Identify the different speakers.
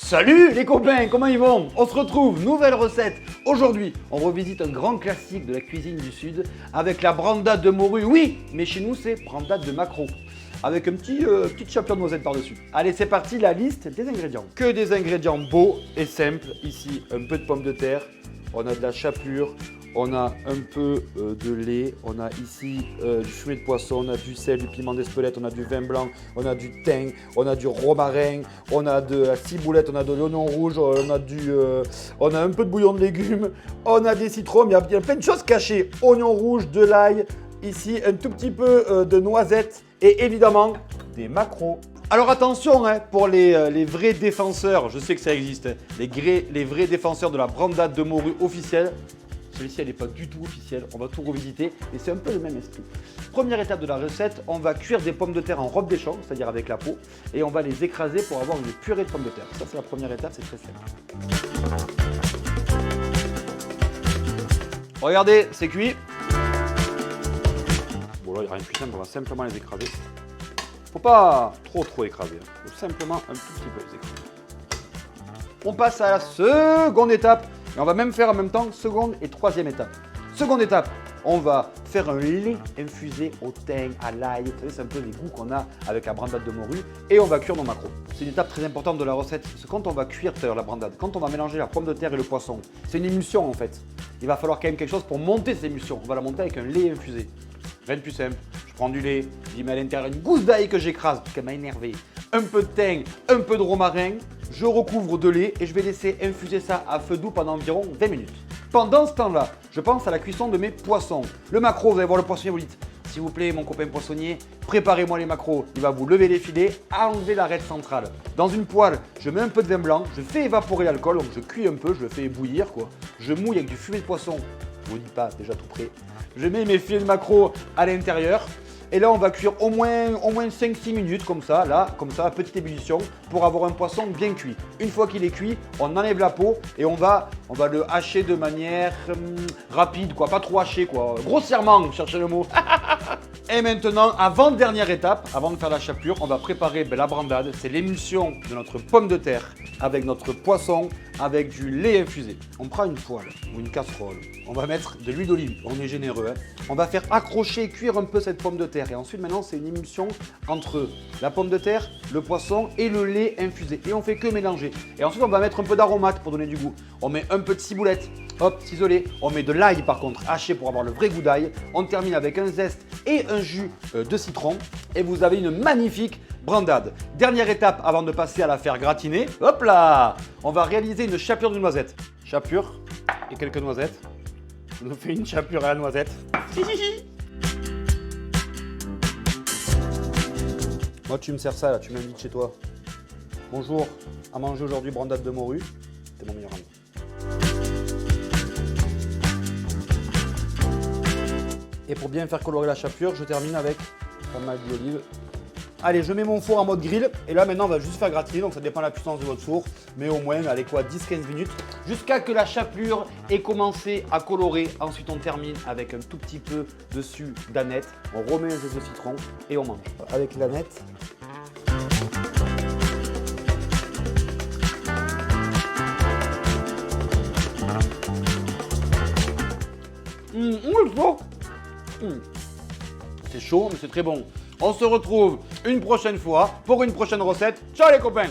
Speaker 1: Salut les copains, comment ils vont? On se retrouve, nouvelle recette. Aujourd'hui, on revisite un grand classique de la cuisine du Sud avec la brandade de morue. Oui, mais chez nous, c'est brandade de maquereau. Avec un petit chapelure de noisette par-dessus. Allez, c'est parti, la liste des ingrédients. Que des ingrédients beaux et simples. Ici, un peu de pommes de terre, on a de la chapelure, on a un peu de lait, on a ici du fumet de poisson, on a du sel, du piment d'Espelette, on a du vin blanc, on a du thym, on a du romarin, on a de la ciboulette, on a de l'oignon rouge, on a un peu de bouillon de légumes, on a des citrons, il y a plein de choses cachées. Oignon rouge, de l'ail, ici un tout petit peu de noisettes et évidemment des maquereaux. Alors attention, hein, pour les vrais défenseurs, je sais que ça existe, hein, les vrais défenseurs de la brandade de morue officielle. Celle-ci, elle n'est pas du tout officielle, on va tout revisiter et c'est un peu le même esprit. Première étape de la recette, on va cuire des pommes de terre en robe des champs, c'est-à-dire avec la peau, et on va les écraser pour avoir une purée de pommes de terre. Ça, c'est la première étape, c'est très simple. Regardez, c'est cuit. Bon là, il n'y a rien de plus simple, on va simplement les écraser. Faut pas trop écraser, faut simplement un tout petit peu les écraser. On passe à la seconde étape. Et on va même faire en même temps seconde et troisième étape. Seconde étape, on va faire un lait infusé au thym, à l'ail. Vous savez, c'est un peu les goûts qu'on a avec la brandade de morue. Et on va cuire nos maquereaux. C'est une étape très importante de la recette. Parce que quand on va cuire la brandade, quand on va mélanger la pomme de terre et le poisson, c'est une émulsion en fait. Il va falloir quand même quelque chose pour monter cette émulsion. On va la monter avec un lait infusé. Rien de plus simple. Je prends du lait, j'y mets à l'intérieur une gousse d'ail que j'écrase parce qu'elle m'a énervé. Un peu de thym, un peu de romarin. Je recouvre de lait et je vais laisser infuser ça à feu doux pendant environ 20 minutes. Pendant ce temps-là, je pense à la cuisson de mes poissons. Le maquereau, vous allez voir le poissonnier, vous dites « S'il vous plaît, mon copain poissonnier, préparez-moi les maquereaux. » Il va vous lever les filets, enlever l'arête centrale. Dans une poêle, je mets un peu de vin blanc, je fais évaporer l'alcool, donc je cuis un peu, je le fais bouillir quoi. Je mouille avec du fumet de poisson, je vous dis pas, déjà tout prêt. Je mets mes filets de maquereau à l'intérieur. Et là, on va cuire au moins 5-6 minutes comme ça, à petite ébullition, pour avoir un poisson bien cuit. Une fois qu'il est cuit, on enlève la peau et on va le hacher de manière rapide, quoi, pas trop haché, quoi. Grossièrement, cherchez le mot. Et maintenant, avant-dernière étape, avant de faire la chapelure, on va préparer la brandade. C'est l'émulsion de notre pomme de terre avec notre poisson, avec du lait infusé. On prend une poêle ou une casserole. On va mettre de l'huile d'olive. On est généreux, hein. On va faire accrocher et cuire un peu cette pomme de terre. Et ensuite, maintenant, c'est une émulsion entre la pomme de terre, le poisson et le lait infusé. Et on fait que mélanger. Et ensuite, on va mettre un peu d'aromate pour donner du goût. On met un peu de ciboulette. Hop, ciselé. On met de l'ail par contre, haché pour avoir le vrai goût d'ail. On termine avec un zeste et un jus de citron. Et vous avez une magnifique brandade. Dernière étape avant de passer à la faire gratiner. Hop là! On va réaliser une chapelure de noisette. Chapelure et quelques noisettes. Je nous fais une chapelure à la noisette. Moi, tu me sers ça là, tu m'invites chez toi. Bonjour, à manger aujourd'hui brandade de morue. T'es mon meilleur ami. Et pour bien faire colorer la chapelure, je termine avec pas mal d'olive. Allez, je mets mon four en mode grill. Et là, maintenant, on va juste faire gratiner. Donc, ça dépend de la puissance de votre four. Mais au moins, allez quoi, 10-15 minutes. Jusqu'à que la chapelure ait commencé à colorer. Ensuite, on termine avec un tout petit peu dessus d'aneth. On remet un zeste de citron et on mange. Avec l'aneth. C'est chaud, mais c'est très bon. On se retrouve une prochaine fois pour une prochaine recette. Ciao les copains!